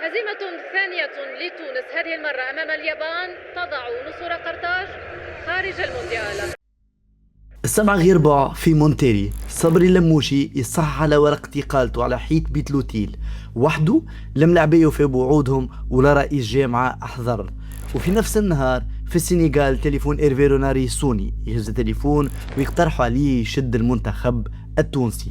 هزيمة ثانية لتونس هذه المرة أمام اليابان تضع نصر قرطاج خارج المونديال. السبعة غير باع في مونتيري. صبري اللموشي يصح على ورقة إقالته على حيط بيتلوتيل وحده لم لعبيه في بوعودهم ولا رئيس جامعة أحذر. وفي نفس النهار في السنغال تليفون إيرفي روناري سوني يهز التليفون ويقترحوا عليه يشد المنتخب التونسي.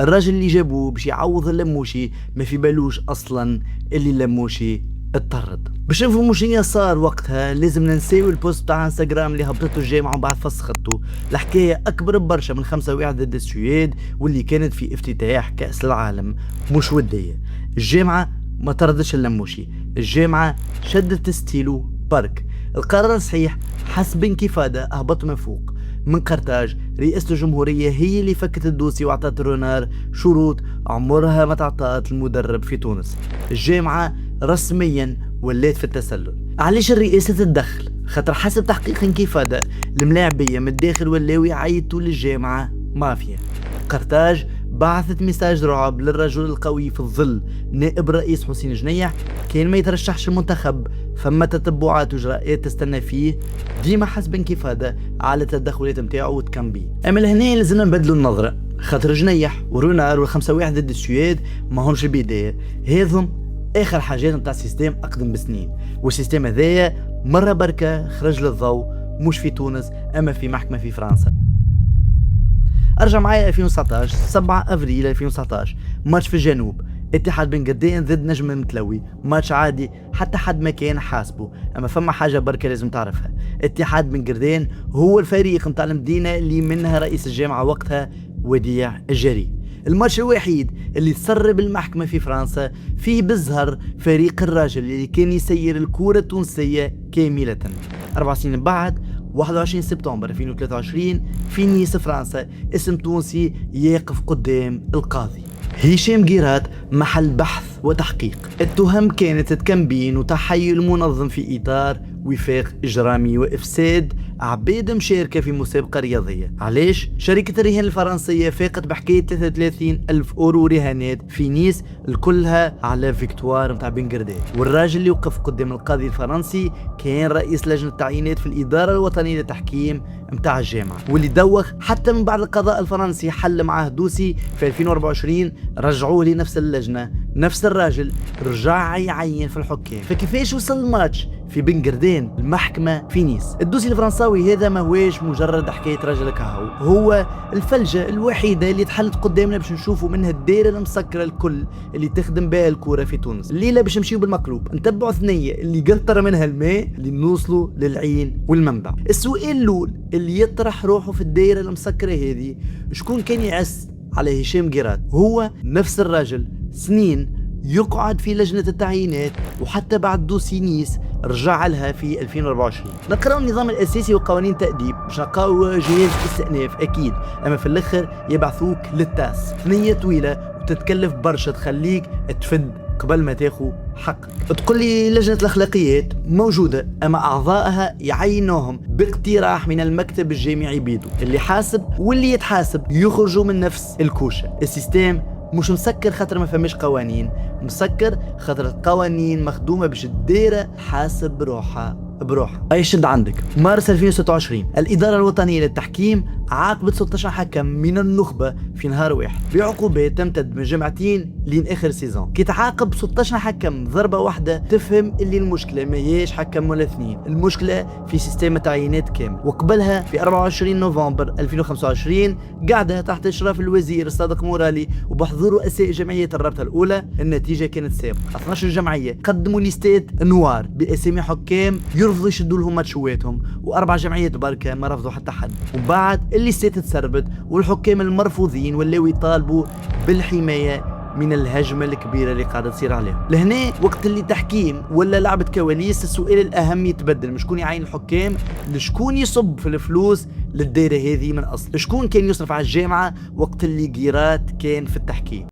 الراجل اللي جابوه باش يعوض اللموشي ما في بالوش أصلا اللي اللموشي اضطرد. باش نفهموا شنو صار وقتها لازم ننساو البوست تاع انستغرام اللي هبطته الجامعه وبعد فسخته. الحكايه اكبر برشا من 5-1 ضد السويد واللي كانت في افتتاح كاس العالم مش وديه. الجامعه ما طردش اللموشي، الجامعه شدت ستيلو برك. القرار صحيح حسب انكفاضه اهبط من فوق من قرطاج. رئاسة الجمهورية هي اللي فكت الدوسي وعطت رونار شروط عمرها ما تعطات المدرب في تونس. الجامعة رسميا ولات في التسلل. علاش الرئاسة تتدخل؟ خاطر حسب تحقيق انكفاضة الملاعبية من الداخل ولاو يعيطوا للجامعة مافيا. قرطاج بعثت ميساج رعب للرجل القوي في الظل نائب رئيس حسين جنيح كان ما يترشحش المنتخب فما تتبعات وجرائات تستنى فيه ديما حسب انكفاضة على التدخلات متاعو وتكمبي. اما لهنا لازمنا نبدلوا النظرة خاطر جنيح ورونار و5-1 ضد السويد ما هونش البداية، هذم اخر حاجات نتاع السيستم اقدم بسنين. والسيستم هذايا مرة بركة خرج للضوء مش في تونس اما في محكمة في فرنسا. ارجع معايا 2019 7 افريل 2019 ماتش في الجنوب اتحاد بن قردين ضد نجم المتلوي. ماتش عادي حتى حد ما كان حاسبه، اما فما حاجه بركه لازم تعرفها. اتحاد بن قردين هو الفريق نتاع المدينه اللي منها رئيس الجامعه وقتها وديع الجري. الماتش الوحيد اللي تسرب المحكمة في فرنسا فيه بزهر فريق الراجل اللي كان يسير الكرة التونسية كاملة. 4 سنين بعد 21 سبتمبر 2023 في نيس فرنسا اسم تونسي يقف قدام القاضي هشام جيرات محل بحث وتحقيق. التهم كانت تكمبين وتحيل منظم في إطار وفاق إجرامي وإفساد عبيد مشاركة في مسابقة رياضية. علاش؟ شركة الرهان الفرنسية فاقت بحكاية 33 ألف أورو رهانات في نيس الكلها على فيكتوار متاع بن قردين. والراجل اللي وقف قدام القاضي الفرنسي كان رئيس لجنة التعيينات في الإدارة الوطنية للتحكيم متاع الجامعة واللي دوخ حتى من بعد القضاء الفرنسي حل معاه دوسي في 2024 رجعوه لنفس اللجنة. نفس الراجل رجع يعين في الحكام. فكيفاش وصل الماتش في بن قردين المحكمة في نيس؟ الدوسي الفرنساوي هذا ما هوش مجرد حكاية راجل كهو، هو الفلجة الوحيدة اللي تحلت قدامنا باش نشوفوا منها الدائرة المسكرة الكل اللي تخدم بها الكرة في تونس. الليلة باش نمشيو بالمقلوب نتبعوا ثنية اللي قطر منها الماء اللي نوصلوا للعين والمنبع. السؤال الأول اللي يطرح روحه في الدائرة المسكرة هذه، شكون كان يعس على هشام جيرات؟ هو نفس الراجل سنين يقعد في لجنة التعيينات وحتى بعد دوسي نيس رجع لها في 2024. نقراو النظام الأساسي وقوانين تأديب باش نلقاو جهاز استئناف أكيد، أما في الآخر يبعثوك للتاس. ثنية طويلة وتتكلف برشا تخليك تفد قبل ما تاخو حقك. تقول لي لجنة الأخلاقيات موجودة أما أعضائها يعينوهم باقتراح من المكتب الجامعي بيدو. اللي حاسب واللي يتحاسب يخرجوا من نفس الكوشة. السيستم مش مسكر خاطر ما فماش قوانين، مسكر خاطر القوانين مخدومة باش الدائرة حاسب بروحها. اي شد عندك مارس 2026 الإدارة الوطنية للتحكيم عاقبت 16 حكم من النخبة في نهار واحد بعقوبات تمتد من جمعتين لين آخر سيزون. كي تعاقب 16 حكم ضربة واحدة تفهم اللي المشكلة ما هيش حكم ولا اثنين، المشكلة في سيستم التعيينات كامل. وقبلها في 24 نوفمبر 2025 قاعدة تحت إشراف الوزير صادق مورالي وبحضور رؤساء جمعية الرابطة الأولى النتيجة كانت سابقة. 12 جمعية قدموا ليستات نوار بأسامي حكام يرفضوا يشدوا لهم ماتشواتهم، واربع جمعيات بركه ما رفضوا حتى حد. وبعد اللي ستات تسربت والحكام المرفوضين ولاو يطالبوا بالحمايه من الهجمه الكبيره اللي قاعده تصير عليهم. لهنا وقت اللي تحكيم ولا لعبه كواليس السؤال الاهم يتبدل، مش شكون يعين الحكام، لشكون يصب في الفلوس للدائره هذه من اصل، شكون كان يصرف على الجامعه وقت اللي جيرات كان في التحكيم.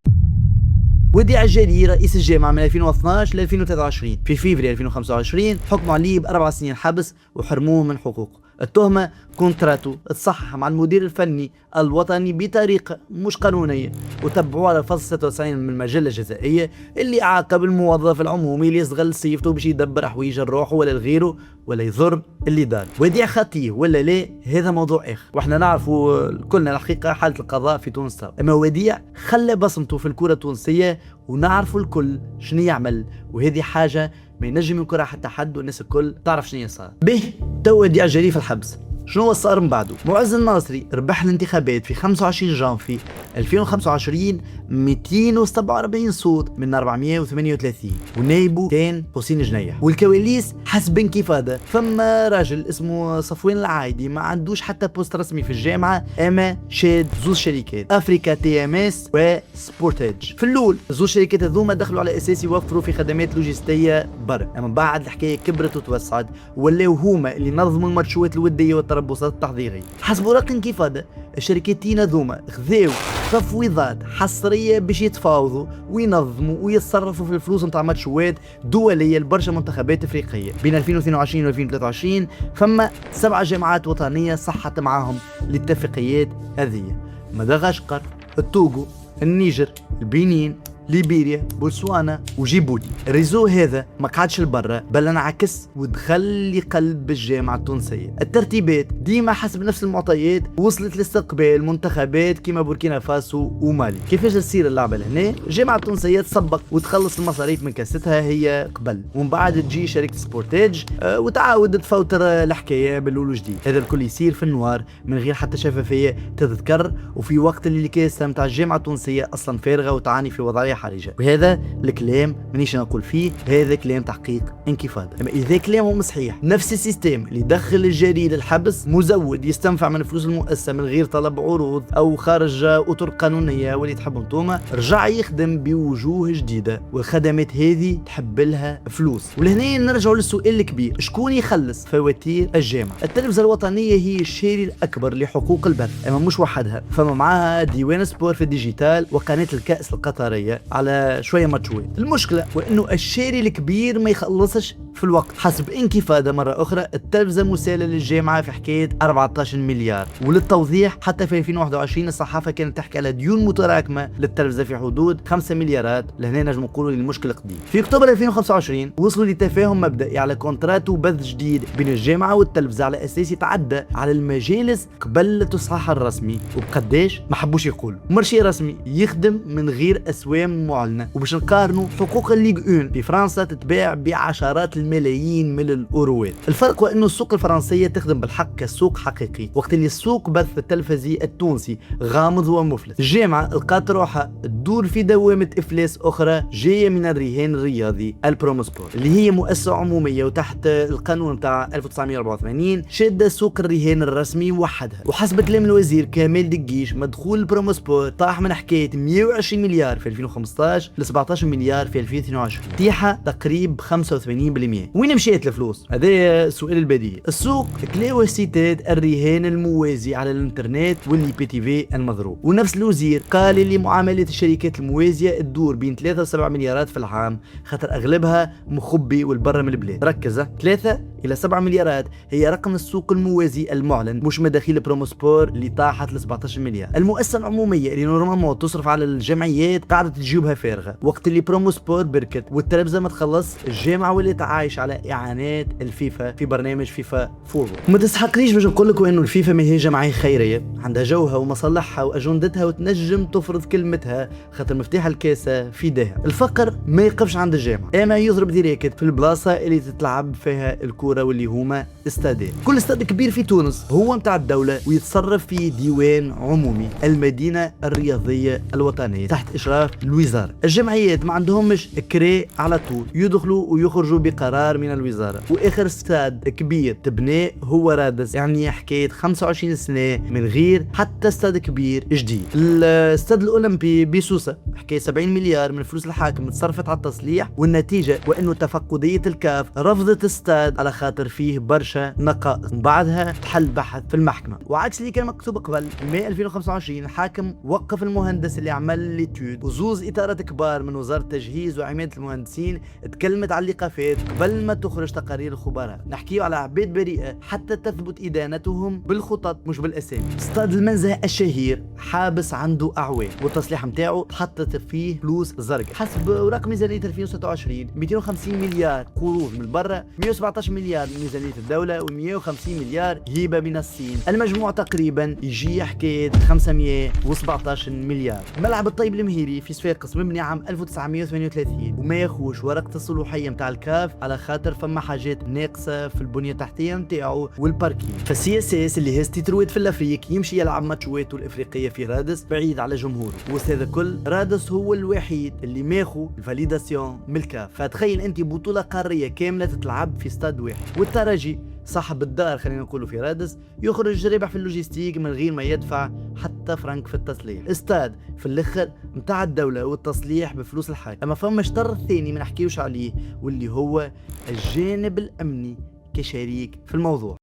وديع الجري رئيس الجامعة من 2012 ل 2023 في فيفري 2025 حكموا عليه ب4 سنين حبس وحرموه من حقوقه. التهمة كونتراتو تصحح مع المدير الفني الوطني بطريقة مش قانونية، وتبعوه على الفصل 96 من المجلة الجزائية اللي عاقب الموظف العمومي اللي يستغل صيفته باش يدبر حويج الروح ولا لغيره ولا يضر اللي دار. وديع خطيه ولا لا هذا موضوع اخر، واحنا نعرفوا كلنا الحقيقة حالة القضاء في تونس صار. اما وديع خلى بصمته في الكرة التونسية ونعرفوا الكل شنو يعمل، وهذه حاجة ما ينجم ينكرها حتى حد والناس الكل تعرف شنو صار. به تو وديع جري في الحبس. شنو صار من بعده؟ معز الناصري ربح الانتخابات في 25 جانفي 2025 247 صوت من 438، ونايبه كان حسين جنيح. والكواليس حسب انكفاضه، فما راجل اسمه صفوان العايدي ما عندوش حتى بوست رسمي في الجامعه، اما شاد زوز شركات افريكا تي ام اس وسبورتاج. في الاول زوز شركات هذوما دخلوا على اساس يوفروا في خدمات لوجستيه برا، اما بعد الحكايه كبرت وتوسعت ولاو هما اللي نظموا الماتشات الوديه والتربصات التحضيريه. حسب اوراق انكفاضه الشركتين هذوما خذاو تفويضات حصريه باش يتفاوضوا وينظموا ويتصرفوا في الفلوس نتاع ماتشات دوليه لبرشا منتخبات افريقيه. بين 2022 و 2023 فما 7 جامعات وطنيه صحت معاهم الاتفاقيات هذه: مدغشقر، التوغو، النيجر، البنين، ليبيريا، بوتسوانا وجيبوتي. الريزو هذا ما قعدش لبرا بل انعكس ودخل لقلب الجامعة التونسية. الترتيبات ديما حسب نفس المعطيات وصلت لاستقبال منتخبات كيما بوركينا فاسو ومالي. كيفاش تصير اللعبة لهنا؟ الجامعة التونسية تسبق وتخلص المصاريف من كاستها هي قبل، ومن بعد تجي شركة سبورتاج وتعاود تفوتر الحكاية بالأول وجديد. هذا الكل يصير في النوار من غير حتى شفافية تذكر، وفي وقت اللي الكاسة متاع الجامعة التونسية أصلا فارغة وتعاني في وضعية حرجة. وهذا الكلام مانيش نقول فيه، هذا كلام تحقيق انكفاضة. اما اذا كلامهم صحيح نفس السيستم اللي دخل الجري للحبس مزود يستنفع من فلوس المؤسسة من غير طلب عروض او خارج اطر قانونية واللي تحب انتوما، رجع يخدم بوجوه جديدة والخدمات هذه تحب لها فلوس. ولهنا نرجعوا للسؤال الكبير: شكون يخلص فواتير الجامعة؟ التلفزة الوطنية هي الشاري الاكبر لحقوق البث، اما مش وحدها، فما معاها ديوان سبور في الديجيتال وقناة الكأس القطرية على شويه ماتشوات. المشكله وانه الشاري الكبير ما يخلصش في الوقت. حسب انكفاضه مره اخرى التلفزه مساله للجامعه في حكايه 14 مليار. وللتوضيح حتى في 2021 الصحافه كانت تحكي على ديون متراكمه للتلفزه في حدود 5 مليارات. لهنا نجم نقولوا المشكله قديم. في اكتوبر 2025 وصلوا لتفاهم مبدئي على كونترات وبث جديد بين الجامعه والتلفزه على اساس يتعدى على المجالس قبل التصحيح الرسمي. وبقداش ما حبوش يقولوا مرشي رسمي يخدم من غير اسوام معلنه. وباش نقارنوا حقوق الليغ 1 في فرنسا تتباع بعشرات الملايين من الاوروات. الفرق هو انه السوق الفرنسيه تخدم بالحق كسوق حقيقي، وقت اللي السوق بث التلفزي التونسي غامض ومفلس. الجامعه لقات روحها تدور في دوامه افلاس اخرى جايه من الرهان الرياضي البروموسبور اللي هي مؤسسه عموميه وتحت القانون تاع 1984 شاده سوق الرهان الرسمي وحدها. وحسب كلام الوزير كمال دقيش مدخول البروموسبور طاح من حكايه 120 مليار في 2015 ل 17 مليار في 2022، طيحه تقريب 85%. وين مشيت الفلوس؟ هذا السؤال البديهي. السوق كلاوه سيتات الرهان الموازي على الانترنت واللي بي تي في المضروب. ونفس الوزير قال اللي معاملات الشركات الموازيه تدور بين 3 و7 مليارات في العام، خاطر اغلبها مخبي والبر من البلاد. ركز، 3 إلى 7 مليارات هي رقم السوق الموازي المعلن، مش مداخيل بروموسبور اللي طاحت ل 17 مليار. المؤسسة العمومية اللي نورمالمون تصرف على الجمعيات قاعدة تجيبها فارغة، وقت اللي بروموسبور بركت والتلفزة ما تخلص. الجامعة واللي تعايش على إعانات الفيفا في برنامج فيفا فورو. ما تسحقنيش باش نقول لكم إنه الفيفا ما هي جمعية خيرية، عندها جوها ومصالحها وأجندتها وتنجم تفرض كلمتها، خاطر مفتاح الكاسة في يدها. الفقر ما يقفش عند الجامعة، اما يضرب ديريكت في البلاصة اللي تتلعب فيها الكورة واللي هما استادين. كل استاد كبير في تونس هو متاع الدولة ويتصرف في ديوان عمومي المدينة الرياضية الوطنية تحت إشراف الوزارة. الجمعيات ما عندهمش كري على طول، يدخلوا ويخرجوا بقرار من الوزارة. وآخر استاد كبير تبناه هو رادس، يعني حكاية 25 سنة من غير حتى استاد كبير جديد. الاستاد الأولمبي بسوسة حكاية 70 مليار من فلوس الحاكم تصرفت على التصليح، والنتيجة وأنه تفقدية الكاف رفضت استاد على خاطر فيه برشا نقائص. بعدها تحل بحث في المحكمة، وعكس اللي كان مكتوب قبل ماي 2025 الحاكم وقف المهندس اللي عمل ليتود. وزوز إطارات كبار من وزارة التجهيز وعمادة المهندسين تكلمت على الإيقافات قبل ما تخرج تقارير الخبراء. نحكيو على عباد بريئة حتى تثبت إدانتهم بالخطط مش بالأسامي. استاد المنزه الشهير حابس عنده أعوام والتصليح متاعه حطت فيه فلوس زرقاء. حسب أوراق ميزانية 2026 250 مليار قروض من برا، 117 مليار من ميزانية الدولة، و150 مليار هيبة من الصين. المجموع تقريبا يجي حكاية 517 مليار. ملعب الطيب المهيري في صفاقس مبني عام 1938 وما يخوش ورقة الصلوحية متاع الكاف على خاطر فما حاجات ناقصة في البنية التحتية متاعه والباركين. فالسي اس اس اللي هز تيترويت في الافريق يمشي يلعب ماتشواته الافريقية في رادس بعيد على جمهوره. وهذا كل رادس هو الوحيد اللي ماخو الفاليداسيون من الكاف. فتخيل انت بطولة قارية كاملة تتلعب في استاد واحد. والترجي صاحب الدار خلينا نقولوا في رادس يخرج ربح في اللوجيستيك من غير ما يدفع حتى فرنك في التصليح. استاد في الاخر متاع الدولة والتصليح بفلوس الحاكم. اما فما شطر ثاني ما نحكيوش عليه واللي هو الجانب الامني كشريك في الموضوع.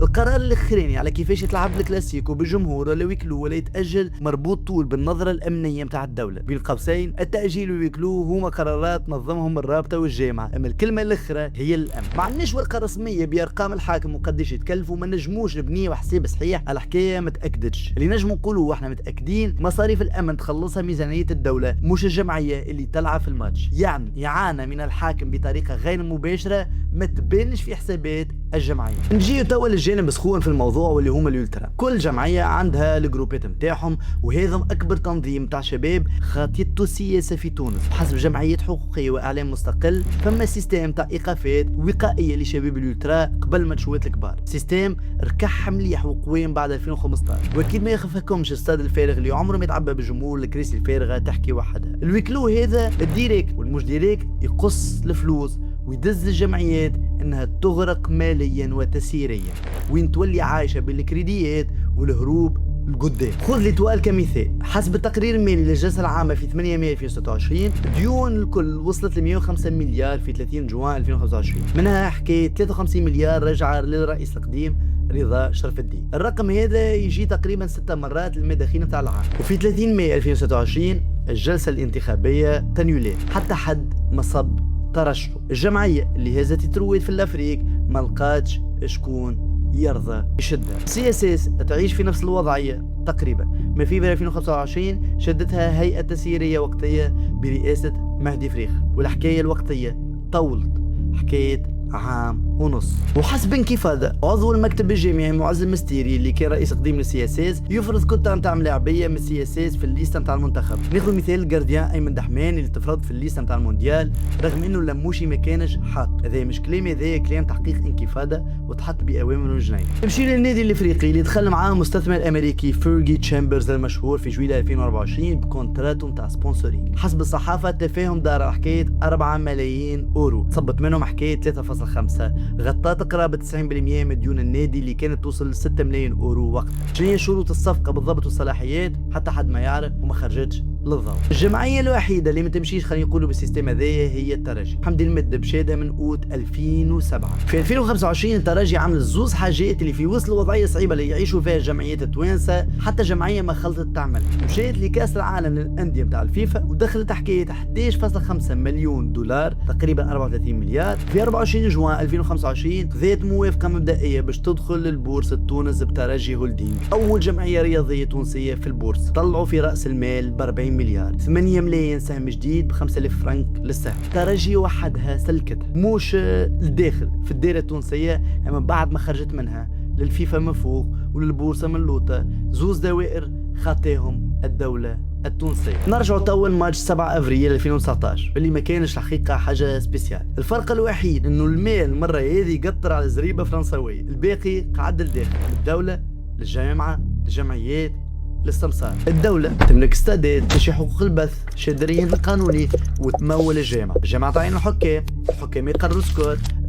القرار الاخراني على كيفاش يتلعب الكلاسيكو بالجمهور ولا ويكلو ولا يتاجل مربوط طول بالنظره الامنيه متاع الدوله. بين قوسين التاجيل ويكلو هما قرارات نظمهم الرابطه والجامعه، اما الكلمه الاخرى هي الامن. ما عندناش ورقه رسميه بارقام الحاكم وقداش يتكلفوا، ما نجموش نبنيو حساب صحيح على حكايه ما تاكدتش. اللي نجمو نقولوا واحنا متاكدين مصاريف الامن تخلصها ميزانيه الدوله مش الجمعيه اللي تلعب في الماتش. يعني يعانى من الحاكم بطريقه غير مباشره ما تبانش في حسابات الجمعيه. نجيو توا للجانب سخون في الموضوع واللي هما اليولترا. كل جمعيه عندها الجروبات نتاعهم وهذا اكبر تنظيم تاع شباب خاطيته السياسه في تونس. بحسب جمعيه حقوقيه واعلام مستقل فما سيستم تاع ايقافات وقائيه لشباب اليولترا قبل ماتشوات الكبار. سيستم ركح مليح وقويم بعد 2015 واكيد ما يخفكمش الاستاد الفارغ اللي عمره ما يتعبى بالجمهور. الكراسي الفارغه تحكي وحدها. الويكلو هذا الديريكت والمش ديريكت يقص الفلوس ويدز الجمعيات انها تغرق ماليا وتسييريا وين تولي عايشه بالكريديات والهروب القدام. خذ لي توال كمثال. حسب التقرير المالي للجلسه العامه في 8 مايو 2026 ديون الكل وصلت ل 105 مليار في 30 جوان 2025. منها حكايه 53 مليار رجع للرئيس القديم رضا شرف الدين. الرقم هذا يجي تقريبا 6 مرات المداخيل نتاع العام. وفي 30 مايو 2026 الجلسه الانتخابيه تنيولات حتى حد ما صب ترشحوا. الجمعيه اللي هزت ترويت في الافريق ما لقاتش شكون يرضى يشدها. سي اس اس تعيش في نفس الوضعيه تقريبا. ما في 2025 شدتها هيئه تسييريه وقتيه برئاسه مهدي فريخ والحكايه الوقتيه طولت حكايه عام ونص. وحسب انكفاضة عضو المكتب الجامعي معز المستيري اللي كان رئيس قديم للسي اس اس يفرض كتة نتاع ملاعبية من السي اس اس في الليسته نتاع المنتخب. ناخذ مثال الجارديان ايمن دحمان اللي تفرض في الليسته نتاع المونديال رغم انه اللموشي ما كانش حاط. هذا مش كلام، هذا كلام تحقيق انكفاضة وتحط باوامر وجنايه. نمشي للنادي الافريقي اللي دخل معاه مستثمر امريكي فيرجي تشامبرز المشهور في جويلية 2024 بكونتراتو نتاع سبونسورينج. حسب الصحافة تفاهم دار على حكاية 4 ملايين اورو صبت منهم حكاية 3.5 غطت قرابة 90% من ديون النادي اللي كانت توصل ل 6 ملايين اورو وقتها. شنو هي شروط الصفقة بالضبط والصلاحيات حتى حد ما يعرف وما خرجتش للضوء. الجمعية الوحيدة اللي ما تمشيش خلينا نقولوا بالسيستم هذايا هي الترجي. حمدي المد بشهادة من اوت 2007. في 2025 الترجي عمل زوز حاجات اللي في وسط الوضعية الصعيبة اللي يعيشوا فيها الجمعيات التوانسة حتى جمعية ما خلطت تعمل. مشيت لكأس العالم للأندية بتاع الفيفا ودخلت حكاية 11.5 مليون دولار تقريبا 34 مليار. في 24 جوان 2025 ذات موافقة مبدئية باش تدخل للبورصة تونس بترجي هولدينج أول جمعية رياضية تونسية في البورصة. طلعوا في رأس المال ب 40 مليار، 8 ملايين سهم جديد ب 5000 فرنك للسهم. ترجي وحدها سلكتها مش الداخل في الدائرة التونسية اما بعد ما خرجت منها للفيفا من فوق وللبورصة من لوطة زوز دوائر خاطيهم الدولة التونسية. نرجعوا توا ماتش 7 افريل 2019 اللي ما كانش الحقيقة حاجة سبيسيال. الفرق الوحيد انه المال المرة هذه يقطر على زريبة فرنساوية، الباقي قعد للداخل الدولة للجامعة للجمعيات للسمسار. الدولة تملك استادات تشي حقوق البث شادرين القانوني وتمول الجامعة تعين الحكام يقرروا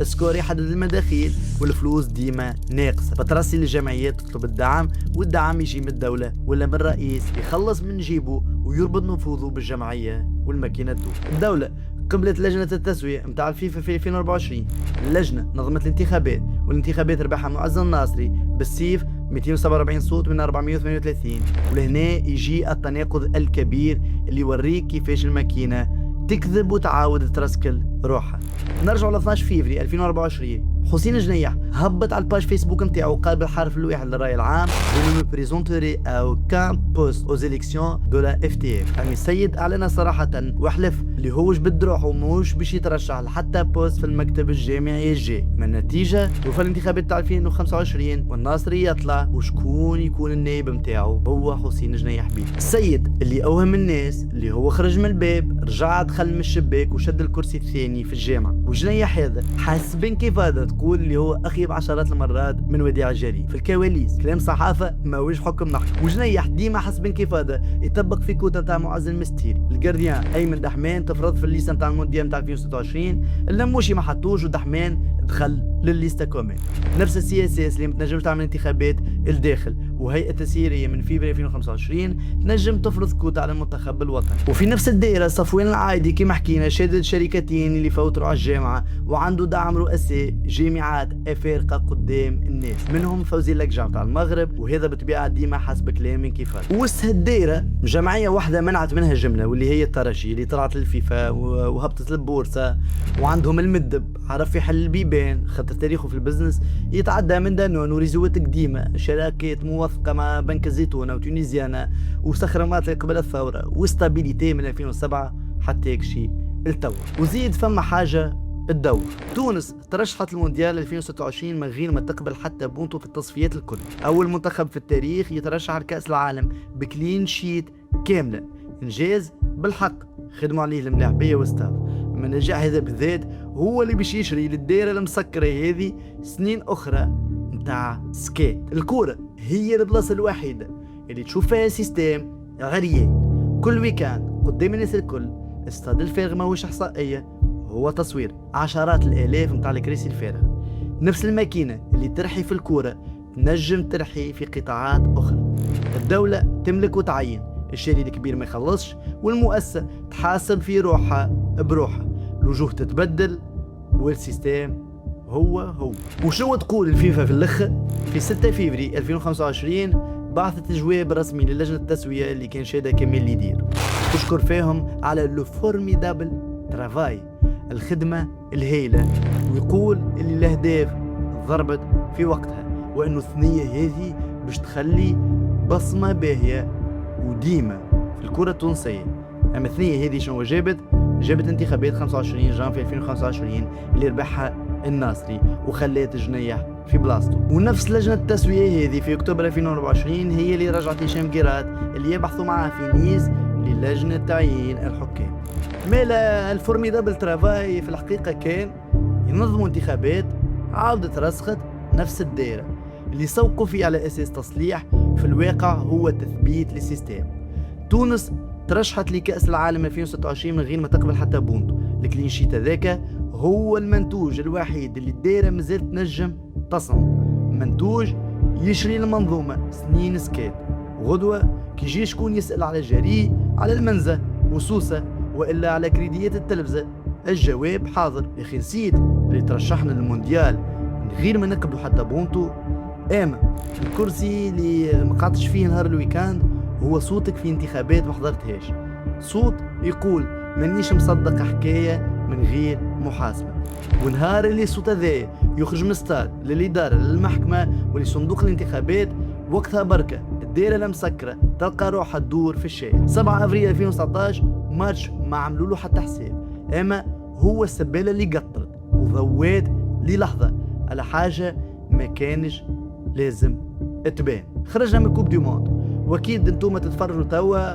السكور يحدد المداخيل والفلوس ديما ناقصة فترسي للجمعيات تطلب الدعم والدعم يجي من الدولة ولا من الرئيس يخلص من جيبه ويربط نفوذه بالجمعية والماكينة تدور. الدولة قبلت لجنة التسوية متاع الفيفا في 2024. اللجنة نظمت الانتخابات والانتخابات ربحها معز الناصري بالسيف 247 صوت من 438. ولهنا يجي التناقض الكبير اللي يوريك كيفاش الماكينة تكذب وتعاود ترسكل روحها. نرجع ل 12 فيفري 2024. حسين جنيح هبط على الباج فيسبوك نتاعو قال بالحرف الواحد للرأي العام: Je ne me présenterai à aucun poste aux élections de la FTF. يعني السيد أعلن صراحة وحلف اللي هوش بد روحه موش باش يترشح لحتى بوست في المكتب الجامعي الجاي. من النتيجة وفي الانتخابات تاع 2025 والناصري يطلع وشكون يكون النائب نتاعو؟ هو حسين جنيح بيه. السيد اللي أوهم الناس اللي هو خرج من الباب رجع دخل من الشباك وشد الكرسي الثاني في الجامعة. وجنيح هذا حاسبين كيف هذا تقول اللي هو أخيب عشرات المرات من وديع الجري في الكواليس. كلام صحافة ما ويش حكم نحكي. وجنيح ديما حاسبين كيف هذا يطبق في كوتا تاع معز المستيري. الجارديان أيمن دحمان تفرض في الليسته تاع المونديال تاع 2026. اللموشي ما حطوش ودحمان دخل للليسته كمان. نفس السي اس اس اللي ما تنجمش تعمل انتخابات الداخل وهيئه تسييريه من فبراير 2025 تنجم تفرض كوتا على المنتخب الوطني. وفي نفس الدائره صفوان العايدي كما حكينا شادد شركتين اللي فوتوا على الجامعه وعنده دعم رؤساء جامعات افارقه قدام الناس، منهم فوزي اللكجع تاع المغرب، وهذا بالطبيعه ديما حسب كلامي كيفاش. وسط الدائره جمعيه واحده منعت منها جمله واللي هي الترجي اللي طلعت للفيفا وهبطت للبورصه، وعندهم المدب عرف يحل البيبان خاطر تاريخه في البزنس يتعدى من دانون وريزوات قديمه، شراكات موثقه مع بنك الزيتونه وتونيزيانا وسخرمات قبل الثوره وستابيليتي من 2007 حتى يكشي التو. وزيد فما حاجه الدور. تونس ترشحت المونديال 2026 من غير ما تقبل حتى بونتو في التصفيات الكل. اول منتخب في التاريخ يترشح لكأس العالم بكلين شيت كامله، انجاز بالحق خدموا عليه الملاعبيه والستاف. من النجاح هذا بالذات هو اللي باش يشري للدائره المسكره هذه سنين اخرى نتاع سكيت. الكوره هي البلاصه الوحيده اللي تشوف فيها سيستم غريب كل ويكاند قدام الناس الكل. استاد الفارغ ماهوش احصائيه، هو تصوير عشرات الالاف نتاع الكراسي الفارغه. نفس الماكينه اللي ترحي في الكوره تنجم ترحي في قطاعات اخرى. الدوله تملك وتعين، الشاري الكبير ما يخلصش، والمؤسسه تحاسب في روحها بروحها. الوجوه تتبدل والسيستم هو. وشو تقول الفيفا في الاخر؟ في 6 فيفري 2025 بعثت جواب رسمي للجنه التسويه اللي كان شاده كمال اللي يدير، تشكر فيهم على لو فورميدابل ترافاي، الخدمه الهائله، ويقول اللي الاهداف ضربت في وقتها، وانه الثنيه هذه باش تخلي بصمه باهيه وديما في الكره التونسيه. اما الثنيه هذه شنو جابت انتخابات 25 جانفي 2025 اللي ربحها الناصري وخلات جنيح في بلاصتو. ونفس لجنه التسويه هذه في اكتوبر 2024 هي اللي رجعت هشام قيرات اللي يبحثوا معاه في نيس للجنه تعيين الحكام. مالا الفورميدابل ترافاي في الحقيقه كان ينظموا انتخابات عاودت رسخت نفس الدائره اللي سوقوا فيه على اساس تصليح، في الواقع هو تثبيت للسيستم. تونس ترشحت لكأس العالم 2026 من غير ما تقبل حتى بونتو. الكلين شيت هذاك هو المنتوج الوحيد اللي الدائرة مازالت تنجم تصنعه، منتوج يشري المنظومة سنين سكات. غدوة كي يجي شكون يسأل على جري على المنزة وسوسة وإلا على كريديات التلفزة، الجواب حاضر. يا أخي نسيت اللي ترشحنا للمونديال من غير ما نقبلوا حتى بونتو. اما الكرسي اللي مقعدتش فيه نهار الويكاند هو صوتك في انتخابات ما حضرتهاش، صوت يقول مانيش مصدق حكايه من غير محاسبه. ونهار اللي صوت هذايا يخرج من الستاد للاداره للمحكمه ولصندوق الانتخابات، وقتها بركه الدائره المسكره تلقى روحها تدور في الشارع. 7 افريل 2019 ماتش ما عملوا له حتى حساب، اما هو السباله اللي قطرت وضوات للحظه على حاجه ما كانش لازم تبان. خرجنا من كوب دي موند، واكيد انتم تتفرجوا توا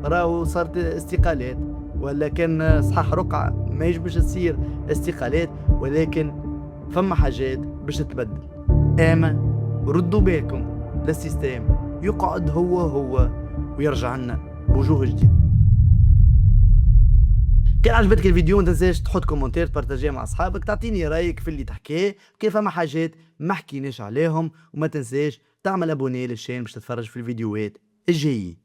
راهو صارت استقالات، ولا كان صحاح رقعه ما يجبش تصير استقالات، ولكن فما حاجات باش تتبدل. اما ردوا بالكم للسيستم يقعد هو ويرجع لنا بوجوه جديد. كان عجبتك الفيديو ما تنساش تحط كومنتير تبارتاجيه مع اصحابك، تعطيني رايك في اللي تحكيه، كيف فما حاجات ما حكيناش عليهم، وما تنساش تعمل ابوني للشين باش تتفرج في الفيديوهات الجايين.